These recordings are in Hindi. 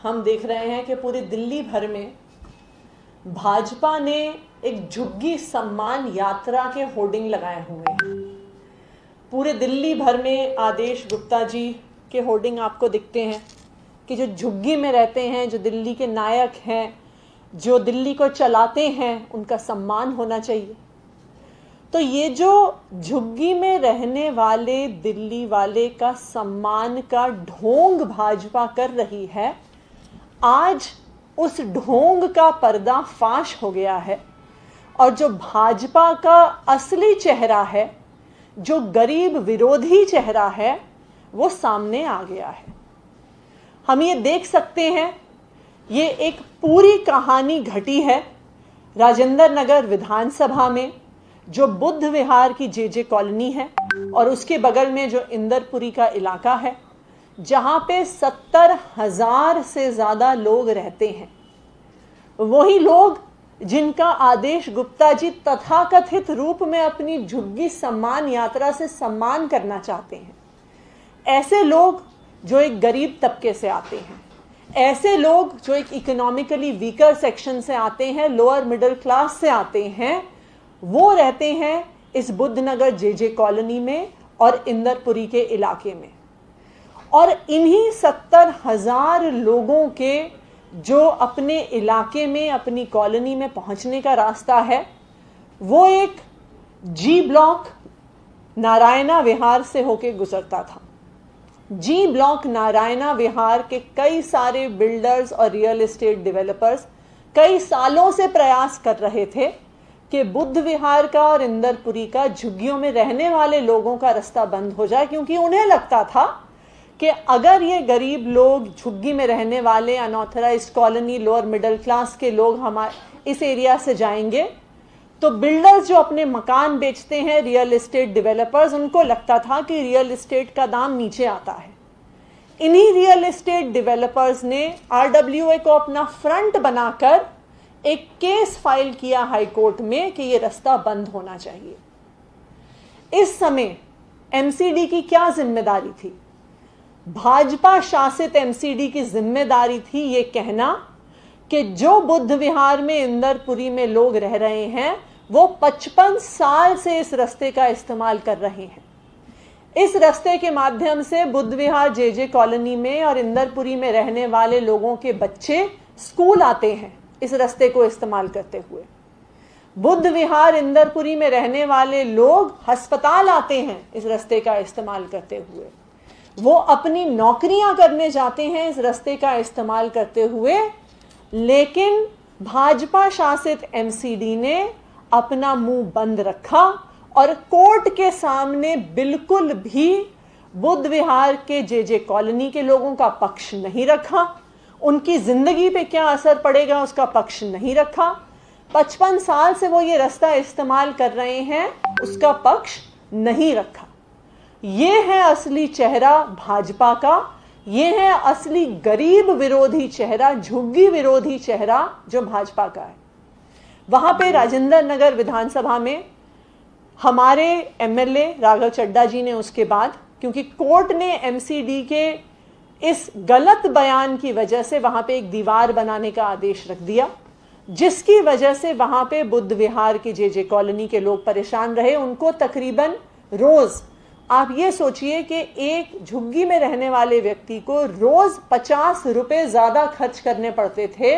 हम देख रहे हैं कि पूरे दिल्ली भर में भाजपा ने एक झुग्गी सम्मान यात्रा के होर्डिंग लगाए हुए हैं। पूरे दिल्ली भर में आदेश गुप्ता जी के होर्डिंग आपको दिखते हैं कि जो झुग्गी में रहते हैं, जो दिल्ली के नायक हैं, जो दिल्ली को चलाते हैं, उनका सम्मान होना चाहिए। तो ये जो झुग्गी में रहने वाले दिल्ली वाले का सम्मान का ढोंग भाजपा कर रही है, आज उस ढोंग का पर्दाफाश हो गया है और जो भाजपा का असली चेहरा है, जो गरीब विरोधी चेहरा है, वो सामने आ गया है। हम ये देख सकते हैं, ये एक पूरी कहानी घटी है राजेंद्र नगर विधानसभा में, जो बुद्ध विहार की जे कॉलोनी है और उसके बगल में जो इंदरपुरी का इलाका है, जहां पे 70,000 से ज्यादा लोग रहते हैं। वही लोग जिनका आदेश गुप्ता जी तथाकथित रूप में अपनी झुग्गी सम्मान यात्रा से सम्मान करना चाहते हैं। ऐसे लोग जो एक गरीब तबके से आते हैं, ऐसे लोग जो एक इकोनॉमिकली वीकर सेक्शन से आते हैं, लोअर मिडिल क्लास से आते हैं, वो रहते हैं इस बुद्धनगर जे कॉलोनी में और इंदरपुरी के इलाके में। और इन्हीं 70,000 लोगों के जो अपने इलाके में, अपनी कॉलोनी में पहुंचने का रास्ता है, वो एक जी ब्लॉक नारायणा विहार से होकर गुजरता था। जी ब्लॉक नारायणा विहार के कई सारे बिल्डर्स और रियल एस्टेट डेवलपर्स कई सालों से प्रयास कर रहे थे कि बुद्ध विहार का और इंदरपुरी का झुग्गियों में रहने वाले लोगों का रास्ता बंद हो जाए, क्योंकि उन्हें लगता था कि अगर ये गरीब लोग, झुग्गी में रहने वाले unauthorised colony, lower middle class के लोग हमारे इस एरिया से जाएंगे, तो बिल्डर्स जो अपने मकान बेचते हैं, रियल एस्टेट डेवलपर्स, उनको लगता था कि रियल एस्टेट का दाम नीचे आता है। इन्हीं रियल एस्टेट डेवलपर्स ने आरडब्ल्यूए को अपना फ्रंट बनाकर एक केस फाइल किया हाई कोर्ट में कि ये रास्ता बंद होना चाहिए। इस समय एमसीडी की क्या जिम्मेदारी थी? भाजपा शासित एमसीडी की जिम्मेदारी थी ये कहना कि जो बुद्ध विहार में, इंदरपुरी में लोग रह रहे हैं, वो 55 साल से इस रास्ते का इस्तेमाल कर रहे हैं। इस रास्ते के माध्यम से बुद्ध विहार जे कॉलोनी में और इंदरपुरी में रहने वाले लोगों के बच्चे स्कूल आते हैं इस रास्ते को इस्तेमाल करते हुए। बुद्ध विहार इंदरपुरी में रहने वाले लोग अस्पताल आते हैं इस रास्ते का इस्तेमाल करते हुए। वो अपनी नौकरियां करने जाते हैं इस रास्ते का इस्तेमाल करते हुए। लेकिन भाजपा शासित एमसीडी ने अपना मुंह बंद रखा और कोर्ट के सामने बिल्कुल भी बुद्ध विहार के जे कॉलोनी के लोगों का पक्ष नहीं रखा। उनकी जिंदगी पे क्या असर पड़ेगा उसका पक्ष नहीं रखा। 55 साल से वो ये रास्ता इस्तेमाल कर रहे हैं, उसका पक्ष नहीं रखा। ये है असली चेहरा भाजपा का, ये है असली गरीब विरोधी चेहरा, झुग्गी विरोधी चेहरा जो भाजपा का है। वहां पे राजेंद्र नगर विधानसभा में हमारे एमएलए राघव चड्ढा जी ने उसके बाद, क्योंकि कोर्ट ने एमसीडी के इस गलत बयान की वजह से वहां पे एक दीवार बनाने का आदेश रख दिया, जिसकी वजह से वहां पे बुद्ध विहार की जे कॉलोनी के लोग परेशान रहे। उनको तकरीबन रोज, आप ये सोचिए कि एक झुग्गी में रहने वाले व्यक्ति को रोज 50 रुपए ज्यादा खर्च करने पड़ते थे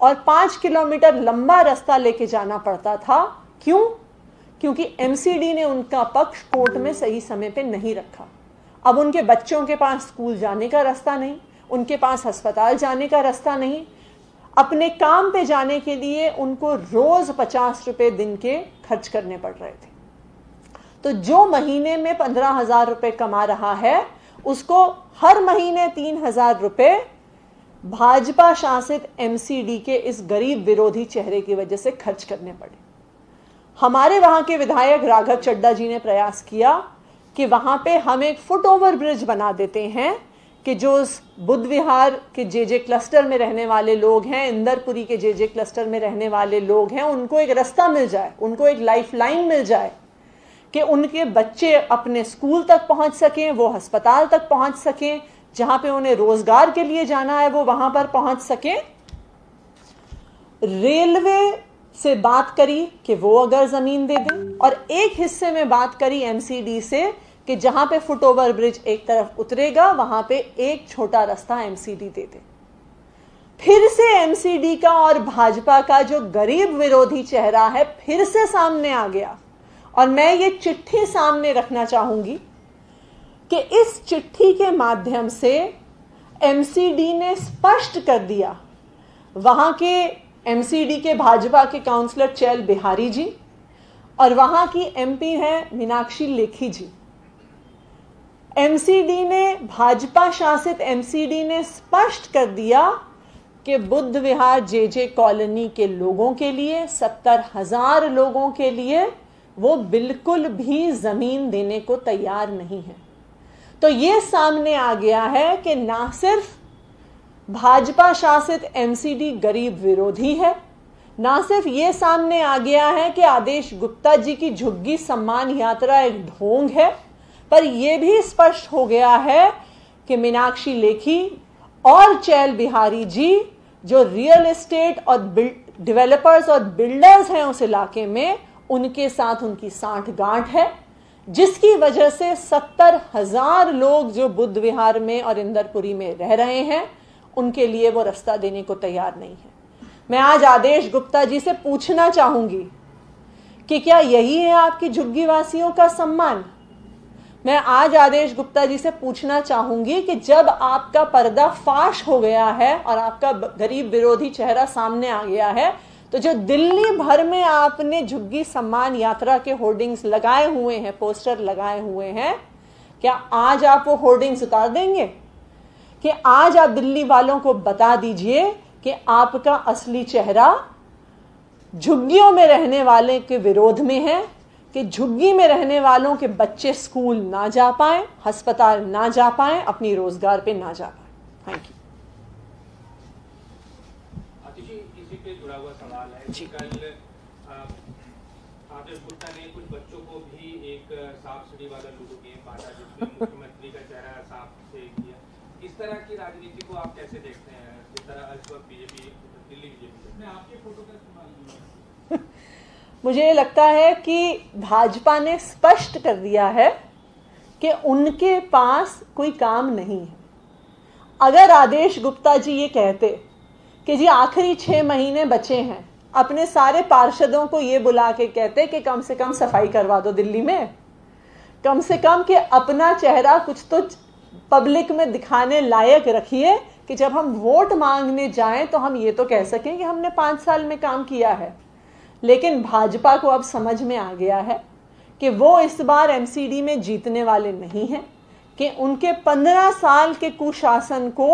और 5 किलोमीटर लंबा रास्ता लेके जाना पड़ता था। क्यों? क्योंकि एमसीडी ने उनका पक्ष कोर्ट में सही समय पे नहीं रखा। अब उनके बच्चों के पास स्कूल जाने का रास्ता नहीं, उनके पास अस्पताल जाने का रास्ता नहीं, अपने काम पे जाने के लिए उनको रोज 50 रुपए दिन के खर्च करने पड़ रहे थे। तो जो महीने में 15,000 रुपए कमा रहा है, उसको हर महीने 3,000 रुपए भाजपा शासित एमसीडी के इस गरीब विरोधी चेहरे की वजह से खर्च करने पड़े। हमारे वहां के विधायक राघव चड्ढा जी ने प्रयास किया कि वहां पे हम एक फुट ओवर ब्रिज बना देते हैं कि जो उस बुद्ध विहार के जे क्लस्टर में रहने वाले लोग हैं, इंदरपुरी के जे क्लस्टर में रहने वाले लोग हैं, उनको एक रास्ता मिल जाए, उनको एक लाइफ लाइन मिल जाए कि उनके बच्चे अपने स्कूल तक पहुंच सकें, वो अस्पताल तक पहुंच सकें, जहां पे उन्हें रोजगार के लिए जाना है वो वहां पर पहुंच सके। रेलवे से बात करी कि वो अगर जमीन दे दें, और एक हिस्से में बात करी एमसीडी से कि जहां पे फुट ओवर ब्रिज एक तरफ उतरेगा वहां पे एक छोटा रास्ता एमसीडी दे दे। फिर से एमसीडी का और भाजपा का जो गरीब विरोधी चेहरा है फिर से सामने आ गया। और मैं ये चिट्ठी सामने रखना चाहूंगी कि इस चिट्ठी के माध्यम से एमसीडी ने स्पष्ट कर दिया, वहां के एमसीडी के भाजपा के काउंसलर चैल बिहारी जी और वहां की एमपी हैं मीनाक्षी लेखी जी, एमसीडी ने, भाजपा शासित एमसीडी ने स्पष्ट कर दिया कि बुद्ध विहार जेजे कॉलोनी के लोगों के लिए, 70,000 लोगों के लिए वो बिल्कुल भी जमीन देने को तैयार नहीं है। तो ये सामने आ गया है कि ना सिर्फ भाजपा शासित एमसीडी गरीब विरोधी है, ना सिर्फ ये सामने आ गया है कि आदेश गुप्ता जी की झुग्गी सम्मान यात्रा एक ढोंग है, पर यह भी स्पष्ट हो गया है कि मीनाक्षी लेखी और चैल बिहारी जी जो रियल एस्टेट और डेवलपर्स और बिल्डर्स हैं उस इलाके में, उनके साथ उनकी सांठगांठ है, जिसकी वजह से 70,000 लोग जो बुद्ध विहार में और इंदरपुरी में रह रहे हैं उनके लिए वो रास्ता देने को तैयार नहीं है। मैं आज आदेश गुप्ता जी से पूछना चाहूंगी कि क्या यही है आपकी झुग्गी वासियों का सम्मान? मैं आज आदेश गुप्ता जी से पूछना चाहूंगी कि जब आपका पर्दा फाश हो गया है और आपका गरीब विरोधी चेहरा सामने आ गया है, तो जो दिल्ली भर में आपने झुग्गी सम्मान यात्रा के होर्डिंग्स लगाए हुए हैं, पोस्टर लगाए हुए हैं, क्या आज आप वो होर्डिंग्स उतार देंगे? कि आज आप दिल्ली वालों को बता दीजिए कि आपका असली चेहरा झुग्गियों में रहने वाले के विरोध में है, कि झुग्गी में रहने वालों के बच्चे स्कूल ना जा पाए, अस्पताल ना जा पाए, अपनी रोजगार पे ना जा पाए। Thank you. आतिशी, इसी पे जुड़ा हुआ सवाल है कि कल आदेश गुप्ता ने कुछ बच्चों को भी एक सांप सीढ़ी वाला लूडो गेम बांटा जिसमें मुख्यमंत्री का चेहरा सांप से किया। इस तरह की राजनीति को आप कैसे देखते हैं? जिस तरह इस वक्त बीजेपी, दिल्ली बीजेपी में आपके फोटो का इस्तेमाल मुझे लगता है कि भाजपा ने स्पष्ट कर दिया है कि उनके पास कोई काम नहीं है। अगर आदेश गुप्ता जी ये कहते कि जी आखिरी 6 महीने बचे हैं, अपने सारे पार्षदों को ये बुला के कहते कि कम से कम सफाई करवा दो दिल्ली में, कम से कम कि अपना चेहरा कुछ तो पब्लिक में दिखाने लायक रखिए कि जब हम वोट मांगने जाएं तो हम ये तो कह सकें कि हमने 5 साल में काम किया है। लेकिन भाजपा को अब समझ में आ गया है कि वो इस बार एमसीडी में जीतने वाले नहीं हैं, कि उनके 15 साल के कुशासन को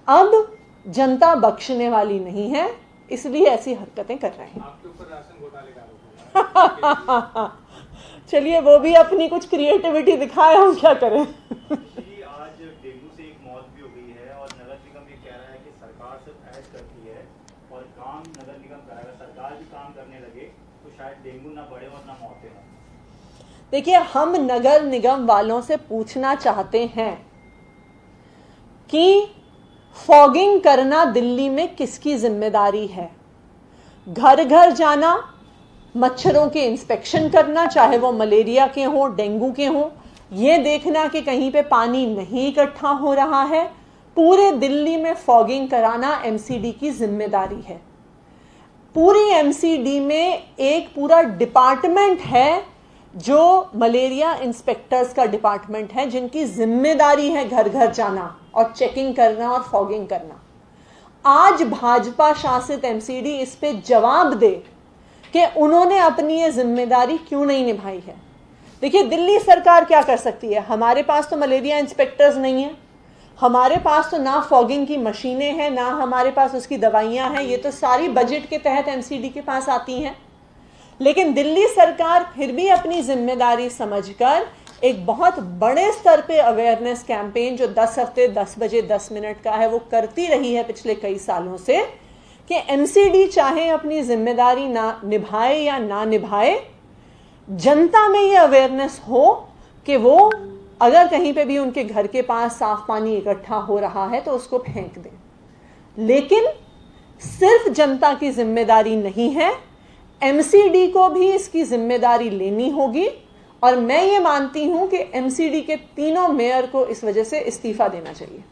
अब जनता बख्शने वाली नहीं है, इसलिए ऐसी हरकतें कर रहे हैं। आपके ऊपर राशन घोटाले का आरोप है। चलिए वो भी अपनी कुछ क्रिएटिविटी दिखाए, हम क्या करें। आज डेंगू से एक मौत भी हो गई है और नगर निगम भी कह रहा है कि सरकार सिर्फ ऐड करती है और काम नगर निगम कराएगा। सरकार भी काम करने लगे तो शायद डेंगू ना बढ़े और ना मौतें हों। देखिए, हम नगर निगम वालों से पूछना चाहते हैं कि फॉगिंग करना दिल्ली में किसकी जिम्मेदारी है? घर घर जाना, मच्छरों के इंस्पेक्शन करना, चाहे वो मलेरिया के हों, डेंगू के हों, ये देखना कि कहीं पे पानी नहीं इकट्ठा हो रहा है, पूरे दिल्ली में फॉगिंग कराना एमसीडी की जिम्मेदारी है। पूरी एमसीडी में एक पूरा डिपार्टमेंट है जो मलेरिया इंस्पेक्टर्स का डिपार्टमेंट है, जिनकी जिम्मेदारी है घर घर जाना और चेकिंग करना और फॉगिंग करना। आज भाजपा शासित एमसीडी इस पे जवाब दे कि उन्होंने अपनी ये जिम्मेदारी क्यों नहीं निभाई है। देखिए, दिल्ली सरकार क्या कर सकती है? हमारे पास तो मलेरिया इंस्पेक्टर्स नहीं है, हमारे पास तो ना फॉगिंग की मशीनें हैं, ना हमारे पास उसकी दवाइयां हैं, ये तो सारी बजट के तहत एमसीडी के पास आती हैं। लेकिन दिल्ली सरकार फिर भी अपनी जिम्मेदारी समझकर एक बहुत बड़े स्तर पे अवेयरनेस कैंपेन जो 10 हफ्ते 10 बजे 10 मिनट का है वो करती रही है पिछले कई सालों से, कि एमसीडी चाहे अपनी जिम्मेदारी ना निभाए या ना निभाए, जनता में ये अवेयरनेस हो कि वो अगर कहीं पे भी उनके घर के पास साफ पानी इकट्ठा हो रहा है तो उसको फेंक दें। लेकिन सिर्फ जनता की जिम्मेदारी नहीं है, एमसीडी को भी इसकी जिम्मेदारी लेनी होगी। और मैं ये मानती हूं कि एमसीडी के तीनों मेयर को इस वजह से इस्तीफा देना चाहिए।